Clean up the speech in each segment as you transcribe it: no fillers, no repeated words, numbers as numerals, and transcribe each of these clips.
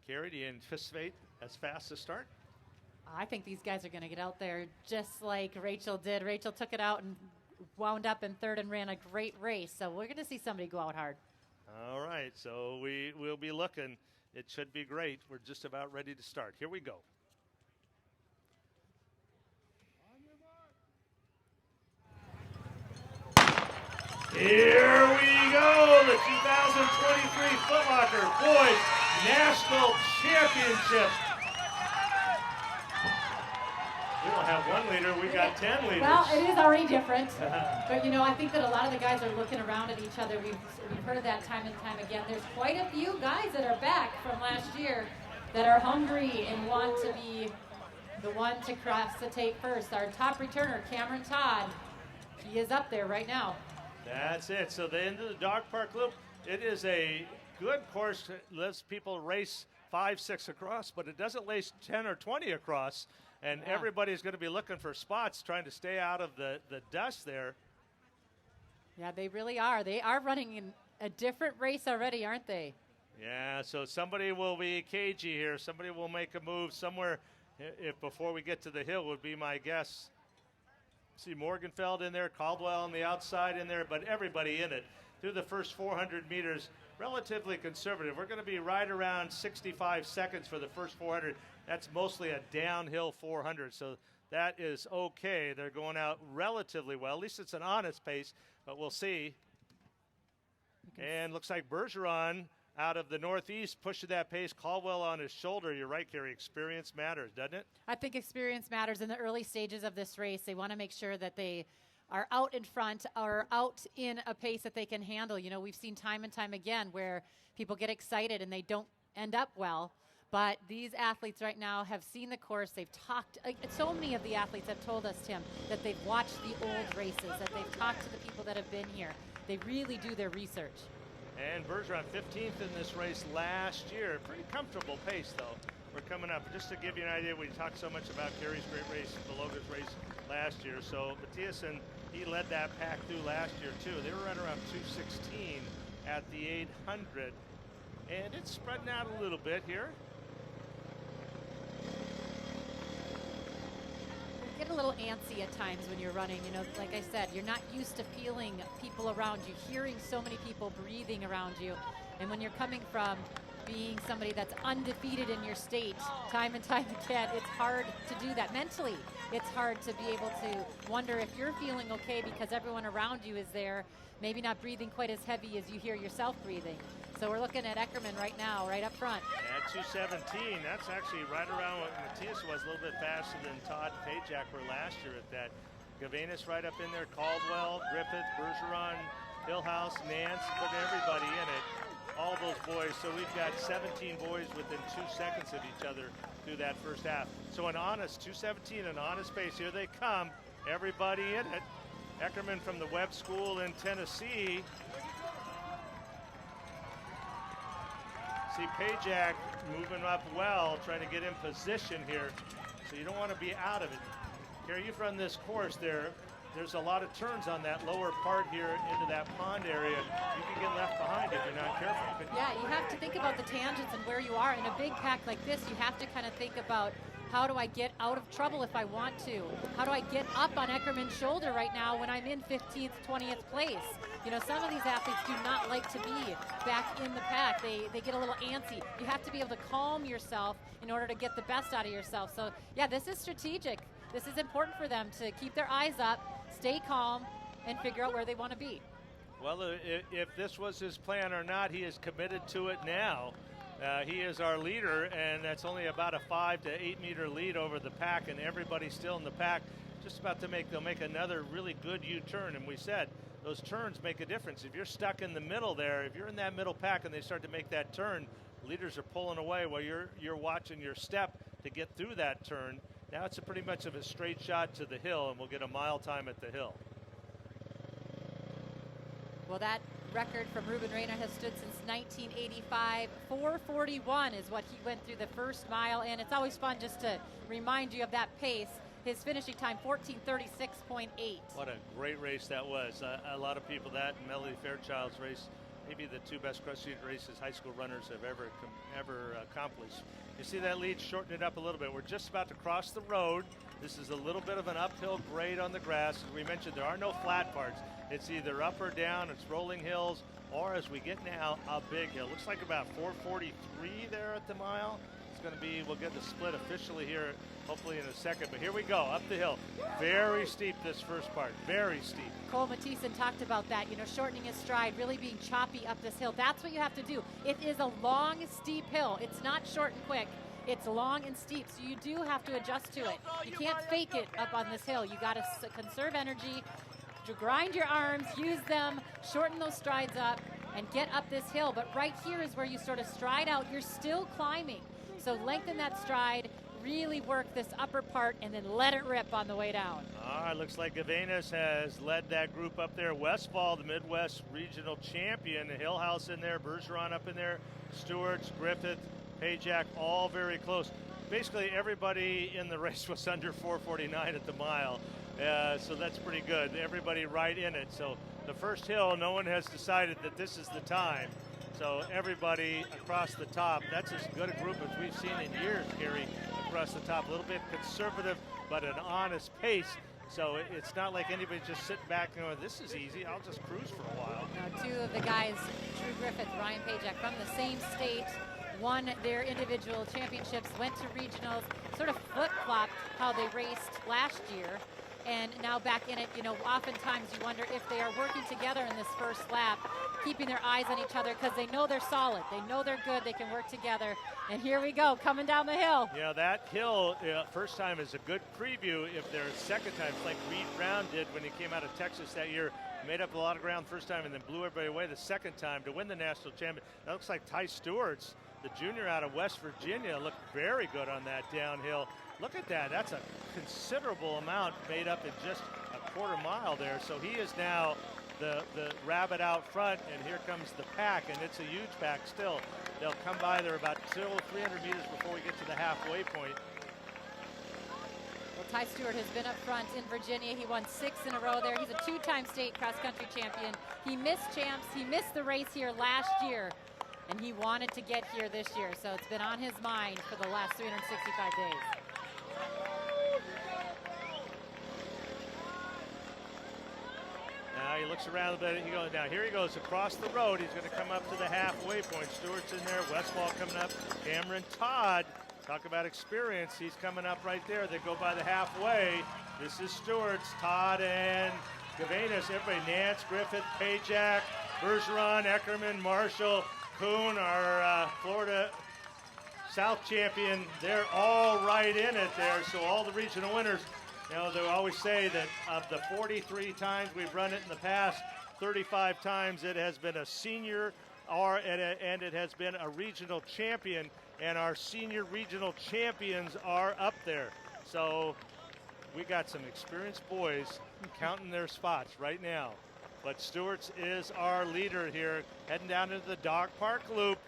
Carrie, do you anticipate as fast a start? I think these guys are going to get out there just like Rachel did. Rachel took it out and wound up in third and ran a great race. So we're going to see somebody go out hard. All right, so we'll be looking. It should be great. We're just about ready to start. Here we go. Here we go, the 2023 Foot Locker Boys National Championship. We don't have one leader, we got 10 leaders. Well, it is already different. But, you know, I think that a lot of the guys are looking around at each other. We've heard that time and time again. There's quite a few guys that are back from last year that are hungry and want to be the one to cross the tape first. Our top returner, Cameron Todd, he is up there right now. That's it. So the end of the Dog Park Loop, it is a good course. It lets people race 5, 6 across, but it doesn't race 10 or 20 across. And everybody's going to be looking for spots, trying to stay out of the dust there. Yeah, they really are. They are running in a different race already, aren't they? Yeah, so somebody will be cagey here. Somebody will make a move somewhere if before we get to the hill would be my guess. See Morgenfeld in there, Caldwell on the outside in there, but everybody in it. Through the first 400 meters, relatively conservative. We're going to be right around 65 seconds for the first 400. That's mostly a downhill 400, so that is okay. They're going out relatively well. At least it's an honest pace, but we'll see. And looks like Bergeron out of the Northeast pushing that pace. Caldwell on his shoulder. You're right, Carrie. Experience matters, doesn't it? I think experience matters in the early stages of this race. They want to make sure that they are out in front or out in a pace that they can handle. You know, we've seen time and time again where people get excited and they don't end up well. But these athletes right now have seen the course. They've talked. So many of the athletes have told us, Tim, that they've watched the old races, that they've talked to the people that have been here. They really do their research. And Bergeron 15th in this race last year. Pretty comfortable pace, though. We're coming up. Just to give you an idea, we talked so much about Carrie's great race, Beloga's race last year. So Mathiasen, he led that pack through last year, too. They were right around 216 at the 800. And it's spreading out a little bit here. Get a little antsy at times when you're running. You know, like I said, you're not used to feeling people around you, hearing so many people breathing around you. And when you're coming from being somebody that's undefeated in your state time and time again, it's hard to do that. Mentally, it's hard to be able to wonder if you're feeling okay because everyone around you is there, maybe not breathing quite as heavy as you hear yourself breathing. So we're looking at Eckerman right now, right up front. At 217, that's actually right around what Matthias was, a little bit faster than Todd and Pajak were last year at that. Gavanis right up in there, Caldwell, Griffith, Bergeron, Hillhouse, Nance, putting everybody in it. All those boys. So we've got 17 boys within 2 seconds of each other through that first half. So an honest 217, an honest pace. Here they come, everybody in it. Eckerman from the Webb School in Tennessee. See Pajak moving up well, trying to get in position here. So you don't want to be out of it. Here, you've run this course there. There's a lot of turns on that lower part here into that pond area. You can get left behind if you're not careful. Yeah, you have to think about the tangents and where you are. In a big pack like this, you have to kind of think about, how do I get out of trouble if I want to? How do I get up on Eckerman's shoulder right now when I'm in 15th, 20th place? You know, some of these athletes do not like to be back in the pack. They get a little antsy. You have to be able to calm yourself in order to get the best out of yourself. So, yeah, this is strategic. This is important for them to keep their eyes up, stay calm, and figure out where they want to be. Well, if this was his plan or not, he is committed to it now. He is our leader, and that's only about a 5 to 8 meter lead over the pack, and everybody's still in the pack. Just about to they'll make another really good U-turn, and we said those turns make a difference. If you're stuck in the middle there, if you're in that middle pack and they start to make that turn, leaders are pulling away while you're watching your step to get through that turn. Now it's pretty much of a straight shot to the hill, and we'll get a mile time at the hill. Well, that record from Ruben Reyna has stood since 1985. 4:41 is what he went through the first mile, and it's always fun just to remind you of that pace. His finishing time, 14:36.8. What a great race that was. A lot of people, that and Melody Fairchild's race maybe the two best cross country races high school runners have ever accomplished. You see that lead shorten it up a little bit. We're just about to cross the road. This is a little bit of an uphill grade on the grass. As we mentioned, there are no flat parts. It's either up or down, it's rolling hills, or as we get now, a big hill. Looks like about 443 there at the mile. It's going to be, we'll get the split officially here, hopefully in a second. But here we go, up the hill. Very steep this first part, very steep. Cole Mathieson talked about that, shortening his stride, really being choppy up this hill. That's what you have to do. It is a long, steep hill. It's not short and quick. It's long and steep, so you do have to adjust to it. You can't fake it up on this hill. You got to conserve energy, to grind your arms, use them, shorten those strides up, and get up this hill. But right here is where you sort of stride out. You're still climbing, so lengthen that stride, really work this upper part, and then let it rip on the way down. All right, looks like Gavenas has led that group up there. Westfall, the Midwest Regional Champion, Hillhouse in there, Bergeron up in there, Stewart's, Griffith, Pajak, all very close. Basically, everybody in the race was under 449 at the mile, so that's pretty good. Everybody right in it. So the first hill, no one has decided that this is the time. So everybody across the top, that's as good a group as we've seen in years, Gary, across the top. A little bit conservative, but an honest pace. So it's not like anybody's just sitting back and going, this is easy, I'll just cruise for a while. Now, two of the guys, Drew Griffith, Ryan Pajak, from the same state, won their individual championships, went to regionals, sort of flip-flopped how they raced last year, and now back in it. Oftentimes you wonder if they are working together in this first lap, keeping their eyes on each other, because they know they're solid, they know they're good, they can work together. And here we go, coming down the hill. Yeah, that hill, first time is a good preview if there's second time. It's like Reed Brown did when he came out of Texas that year. Made up a lot of ground first time and then blew everybody away the second time to win the national champion. That looks like Ty Stewart's, the junior out of West Virginia, looked very good on that downhill. Look at that. That's a considerable amount made up in just a quarter mile there. So he is now the rabbit out front, and here comes the pack, and it's a huge pack still. They'll come by there about still 300 meters before we get to the halfway point. Well, Ty Stewart has been up front in Virginia. He won 6 in a row there. He's a 2-time state cross-country champion. He missed champs. He missed the race here last year, and he wanted to get here this year, so it's been on his mind for the last 365 days. Now he looks around a bit. He goes, now here he goes across the road. He's going to come up to the halfway point. Stewart's in there. Westfall coming up. Cameron Todd. Talk about experience. He's coming up right there. They go by the halfway. This is Stewart's. Todd and Gavenas. Everybody. Nance, Griffith, Pajak, Bergeron, Eckerman, Marshall, Kuhn, our Florida South champion. They're all right in it there. So all the regional winners. They always say that of the 43 times we've run it in the past, 35 times it has been a senior and it has been a regional champion, and our senior regional champions are up there. So we got some experienced boys counting their spots right now. But Stewart's is our leader here, heading down into the Dog Park Loop.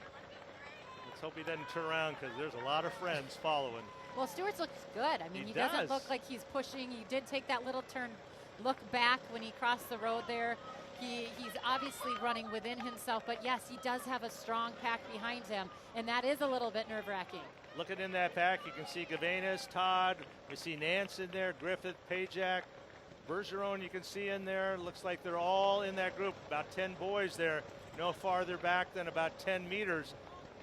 Let's hope he doesn't turn around, because there's a lot of friends following. Well, Stewart's looks good. I mean, he doesn't look like he's pushing. He did take that little turn, look back when he crossed the road there. He's obviously running within himself, but yes, he does have a strong pack behind him, and that is a little bit nerve-wracking. Looking in that pack, you can see Gavenas, Todd, we see Nance in there, Griffith, Pajak, Bergeron you can see in there. Looks like they're all in that group, about 10 boys there, no farther back than about 10 meters.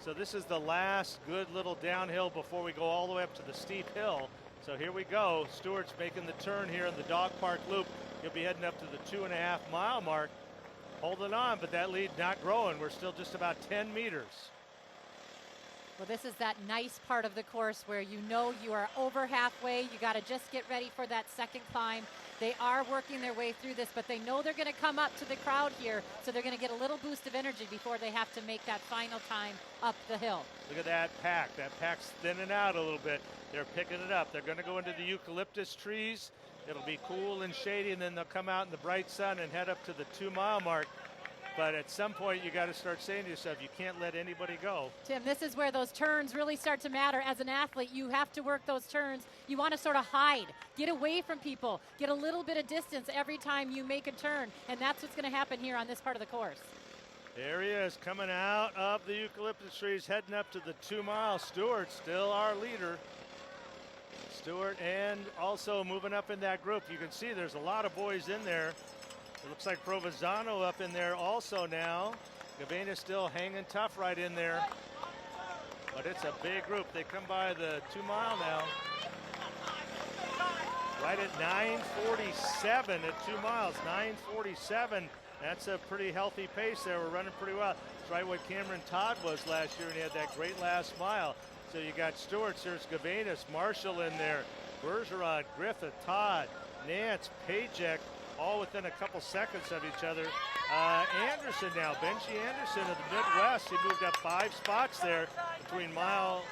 So this is the last good little downhill before we go all the way up to the steep hill. So here we go. Stewart's making the turn here in the Dog Park Loop. He'll be heading up to the 2.5 mile mark. Holding on, but that lead not growing. We're still just about 10 meters. Well, this is that nice part of the course where you know you are over halfway. You got to just get ready for that second climb. They are working their way through this, but they know they're going to come up to the crowd here, so they're going to get a little boost of energy before they have to make that final time up the hill. Look at that pack. That pack's thinning out a little bit. They're picking it up. They're going to go into the eucalyptus trees. It'll be cool and shady, and then they'll come out in the bright sun and head up to the 2 mile mark. But at some point, you got to start saying to yourself, you can't let anybody go. Tim, this is where those turns really start to matter. As an athlete, you have to work those turns. You want to sort of hide, get away from people, get a little bit of distance every time you make a turn. And that's what's going to happen here on this part of the course. There he is coming out of the eucalyptus trees, heading up to the 2 mile. Stewart still our leader. Stewart, and also moving up in that group. You can see there's a lot of boys in there. It looks like Provenzano up in there also now. Gavena still hanging tough right in there. But it's a big group. They come by the 2 mile now. Right at 9:47 at 2 miles, 9:47. That's a pretty healthy pace there. We're running pretty well. It's right what Cameron Todd was last year, and he had that great last mile. So you got Stewart, there's Gavenas, Marshall in there, Bergeron, Griffith, Todd, Nance, Pajek, all within a couple seconds of each other. Anderson now, Benji Anderson of the Midwest. He moved up 5 spots there between mile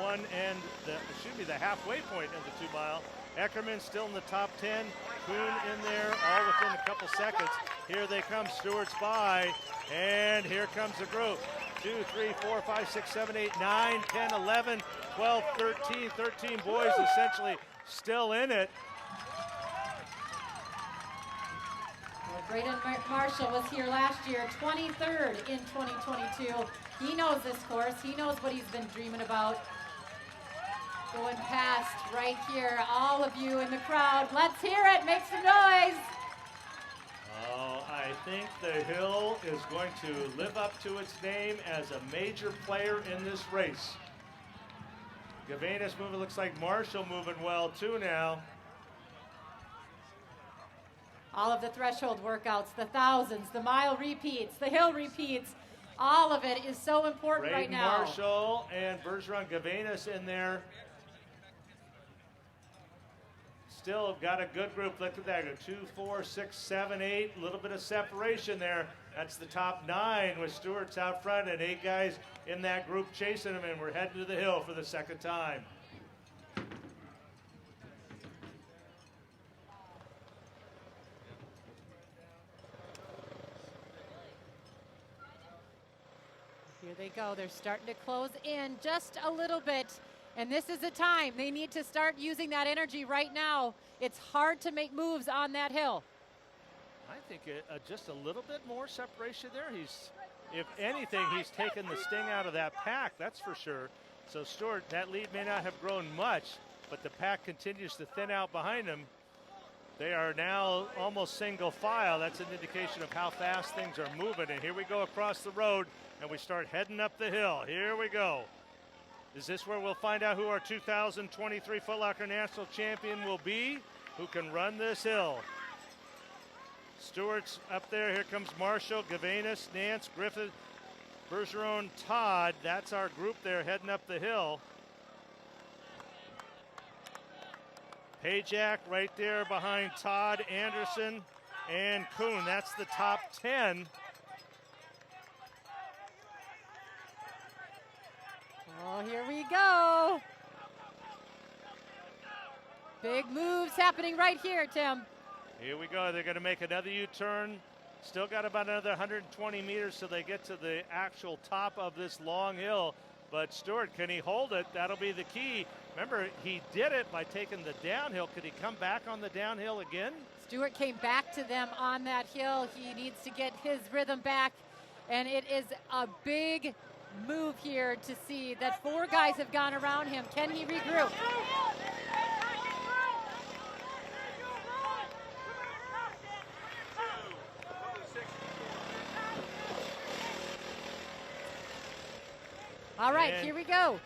1 and the halfway point of the 2 mile. Eckerman still in the top 10. Kuhn in there, all within a couple seconds. Here they come, Stewart's by, and here comes the group. 2, 3, 4, 5, 6, 7, 8, 9, 10, 11, 12, 13. 13 boys essentially still in it. Well, Braden Marshall was here last year, 23rd in 2022. He knows this course. He knows what he's been dreaming about. Going past right here, all of you in the crowd. Let's hear it, make some noise. Oh, I think the hill is going to live up to its name as a major player in this race. Gavenas moving, looks like Marshall moving well too now. All of the threshold workouts, the thousands, the mile repeats, the hill repeats, all of it is so important right now. Marshall and Bergeron, Gavenas in there. Still got a good group. Look at that. 2, 4, 6, 7, 8. A little bit of separation there. That's the top 9 with Stewart's out front and 8 guys in that group chasing him, and we're heading to the hill for the second time. Here they go. They're starting to close in just a little bit. And this is the time they need to start using that energy right now. It's hard to make moves on that hill. I think just a little bit more separation there. If anything, he's taken the sting out of that pack, that's for sure. So Stewart, that lead may not have grown much, but the pack continues to thin out behind him. They are now almost single file. That's an indication of how fast things are moving. And here we go across the road, and we start heading up the hill. Here we go. Is this where we'll find out who our 2023 Foot Locker National Champion will be? Who can run this hill? Stewart's up there. Here comes Marshall, Gavenas, Nance, Griffith, Bergeron, Todd. That's our group there heading up the hill. Pajak right there behind Todd, Anderson, and Kuhn. That's the top 10. Oh, here we go. Big moves happening right here, Tim. Here we go. They're going to make another U-turn. Still got about another 120 meters till they get to the actual top of this long hill. But Stewart, can he hold it? That'll be the key. Remember, he did it by taking the downhill. Could he come back on the downhill again? Stewart came back to them on that hill. He needs to get his rhythm back. And it is a big move here to see that 4 guys have gone around him. Can he regroup? All right, here we go.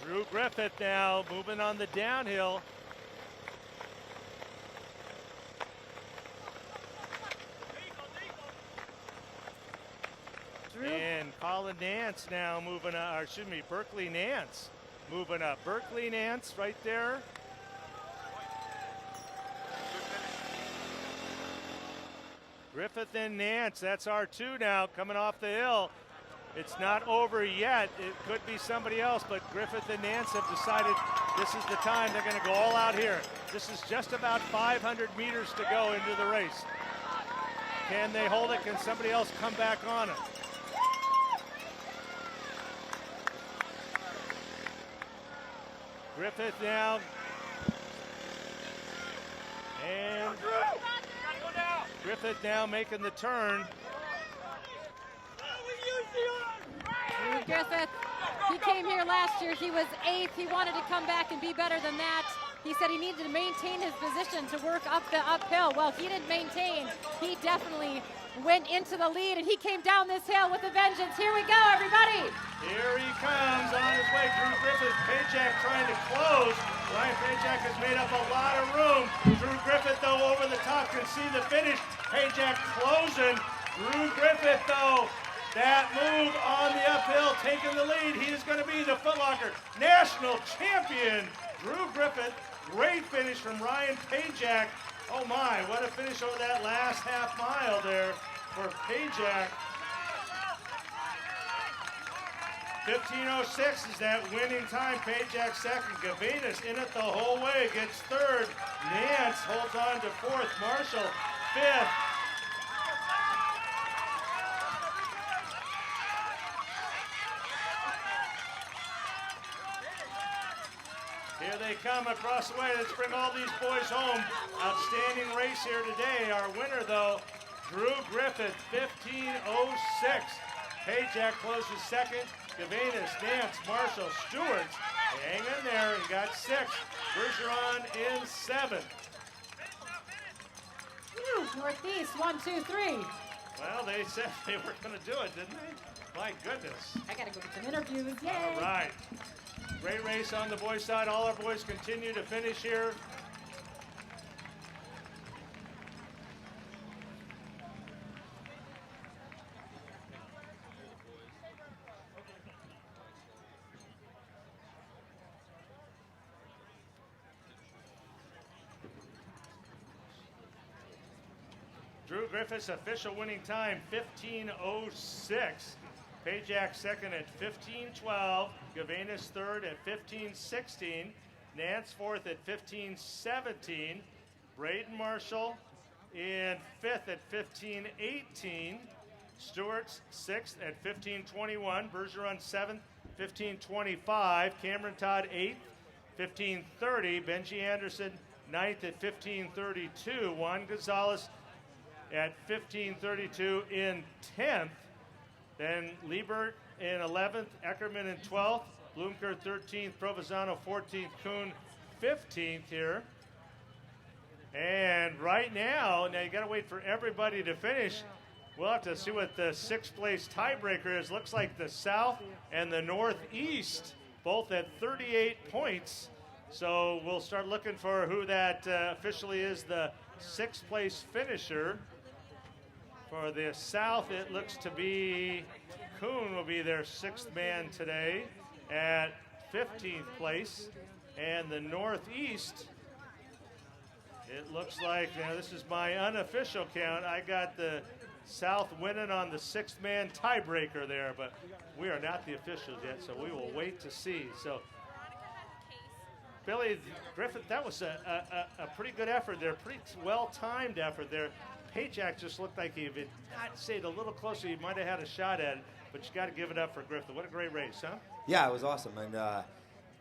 Drew Griffith now moving on the downhill. And Colin Nance now moving up, or excuse me, Berkeley Nance moving up. Berkeley Nance right there. Griffith and Nance, that's our 2 now coming off the hill. It's not over yet. It could be somebody else, but Griffith and Nance have decided this is the time. They're going to go all out here. This is just about 500 meters to go into the race. Can they hold it? Can somebody else come back on it? Griffith now. And Griffith now making the turn. David Griffith. He came here last year. He was 8th. He wanted to come back and be better than that. He said he needed to maintain his position to work up the uphill. Well, he didn't maintain. He definitely went into the lead, and he came down this hill with a vengeance. Here we go, everybody. Here he comes on his way. Drew Griffith, Pajak trying to close. Ryan Pajak has made up a lot of room. Drew Griffith, though, over the top can see the finish. Pajak closing. Drew Griffith, though, that move on the uphill, taking the lead. He is going to be the Foot Locker national champion. Drew Griffith, great finish from Ryan Pajak. Oh my, what a finish over that last half mile there for Pajak. 15:06 is that winning time. Pajak second. Gavinas in it the whole way, gets third. Nance holds on to fourth. Marshall fifth. Here they come across the way. Let's bring all these boys home. Outstanding race here today. Our winner, though, Drew Griffith, 15:06. Pajak closes second. Gavinas, Nance, Marshall, Stewart. Hang in there. He got sixth. Bergeron in seventh. Northeast, 1, 2, 3. Well, they said they were going to do it, didn't they? My goodness. I got to go get some interviews. Yay. All right. Great race on the boys' side. All our boys continue to finish here. Drew Griffith's official winning time, 15:06. Pajak second at 15:12. Gavinas third at 15:16. Nance fourth at 15:17. Braden Marshall in fifth at 15:18. Stewart's sixth at 15:21. Bergeron seventh, 15:25. Cameron Todd eighth, 15:30. Benji Anderson ninth at 15:32. Juan Gonzalez at 15:32 in 10th. Then Liebert in 11th, Eckerman in 12th, Blumker 13th, Provenzano 14th, Kuhn 15th here. And right now you got to wait for everybody to finish. We'll have to see what the sixth place tiebreaker is. Looks like the South and the Northeast both at 38 points. So we'll start looking for who that officially is the sixth place finisher. For the South, it looks to be Kuhn will be their sixth man today at 15th place. And the Northeast, it looks like, this is my unofficial count, I got the South winning on the sixth man tiebreaker there, but we are not the officials yet, so we will wait to see. So, Billy Griffith, that was a pretty good effort there, pretty well-timed effort there. Pajak just looked like if it not stayed a little closer, he might have had a shot at it, but you got to give it up for Griffith. What a great race, huh? Yeah, it was awesome, and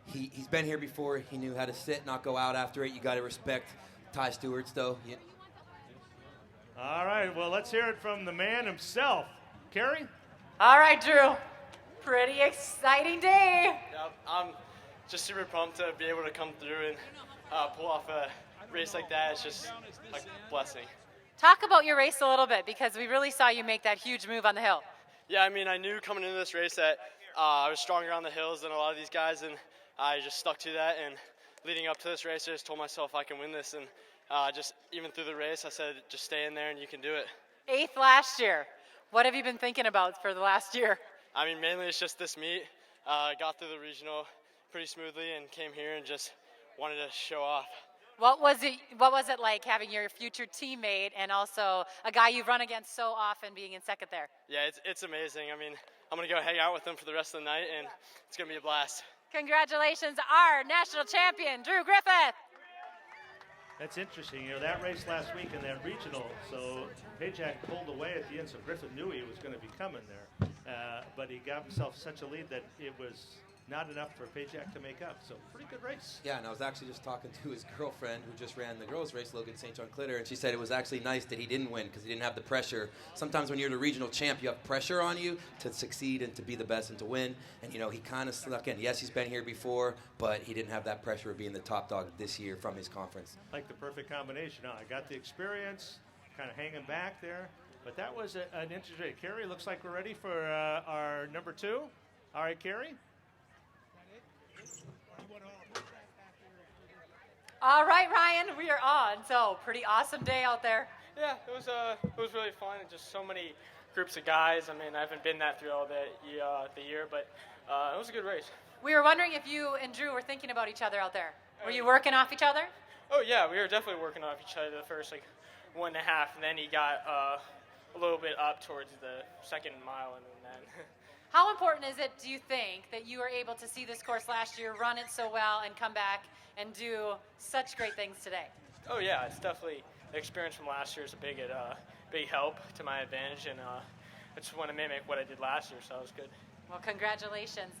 he's been here before. He knew how to sit, not go out after it. You got to respect Ty Stewart's, though. Yeah. All right, well, let's hear it from the man himself. Kerry? All right, Drew. Pretty exciting day. Yep, I'm just super pumped to be able to come through and pull off a race like that. It's just a blessing. Talk about your race a little bit, because we really saw you make that huge move on the hill. Yeah, I mean, I knew coming into this race that I was stronger on the hills than a lot of these guys, and I just stuck to that. And leading up to this race, I just told myself I can win this. And just even through the race, I said, just stay in there and you can do it. 8th last year. What have you been thinking about for the last year? I mean, mainly it's just this meet. Got through the regional pretty smoothly and came here and just wanted to show off. What was it like having your future teammate and also a guy you've run against so often being in second there? Yeah, it's amazing. I mean, I'm going to go hang out with him for the rest of the night, and it's going to be a blast. Congratulations, our national champion, Drew Griffith. That's interesting. That race last week in that regional, so Pajak pulled away at the end, so Griffith knew he was going to be coming there. But he got himself such a lead that it was not enough for a paycheck to make up. So pretty good race. Yeah, and I was actually just talking to his girlfriend who just ran the girls' race, Logan St. John Clitter, and she said it was actually nice that he didn't win because he didn't have the pressure. Sometimes when you're the regional champ, you have pressure on you to succeed and to be the best and to win. And, you know, he kind of snuck in. Yes, he's been here before, but he didn't have that pressure of being the top dog this year from his conference. Like the perfect combination. Now, I got the experience, kind of hanging back there. But that was an interesting. Carrie, looks like we're ready for our number 2. All right, Carrie. All right, Ryan, we are on. So pretty awesome day out there. Yeah, it was really fun, and just so many groups of guys. I mean, I haven't been that through all the year, but it was a good race. We were wondering if you and Drew were thinking about each other out there. Were you working off each other? Oh yeah, we were definitely working off each other the first 1.5, and then he got a little bit up towards the second mile, and then. How important is it, do you think, that you were able to see this course last year, run it so well, and come back and do such great things today? Oh yeah, it's definitely the experience from last year is a big help to my advantage, and I just want to mimic what I did last year, so it was good. Well, congratulations.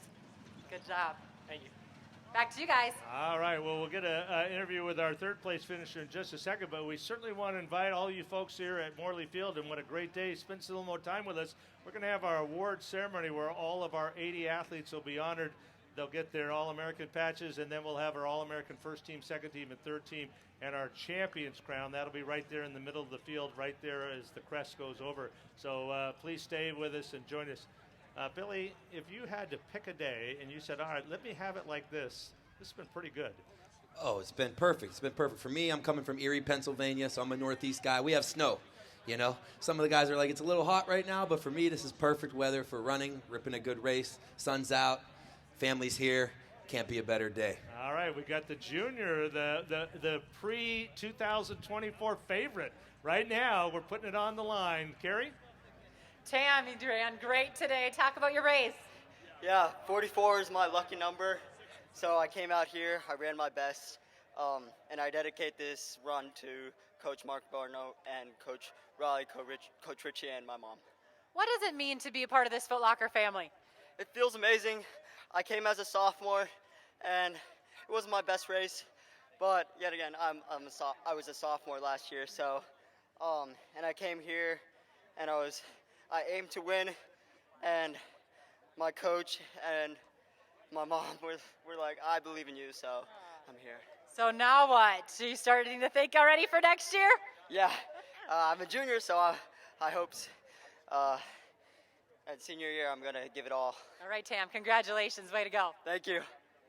Good job. Thank you. Back to you guys. All right, well, we'll get an interview with our third-place finisher in just a second, but we certainly want to invite all you folks here at Morley Field, and what a great day. Spend a little more time with us. We're going to have our award ceremony where all of our 80 athletes will be honored. They'll get their All-American patches, and then we'll have our All-American first team, second team, and third team, and our champions crown. That'll be right there in the middle of the field, right there as the crest goes over. So please stay with us and join us. Billy, if you had to pick a day and you said, all right, let me have it like this has been pretty good. Oh, it's been perfect. It's been perfect. For me, I'm coming from Erie, Pennsylvania, so I'm a Northeast guy. We have snow, you know. Some of the guys are like, it's a little hot right now, but for me, this is perfect weather for running, ripping a good race. Sun's out, family's here. Can't be a better day. All right, we got the junior, the pre-2024 favorite. Right now, we're putting it on the line. Carrie? Tam, you ran great today. Talk about your race. Yeah, 44 is my lucky number. So I came out here, I ran my best, and I dedicate this run to Coach Mark Barno and Coach Raleigh, Coach Richie, and my mom. What does it mean to be a part of this Foot Locker family? It feels amazing. I came as a sophomore, and it wasn't my best race, but yet again, I was a sophomore last year, so, and I came here, and I aimed to win, and my coach and my mom were like, I believe in you, so I'm here. So now what? Are you starting to think already for next year? Yeah, I'm a junior, so I hope at senior year I'm going to give it all. All right, Tam, congratulations. Way to go. Thank you.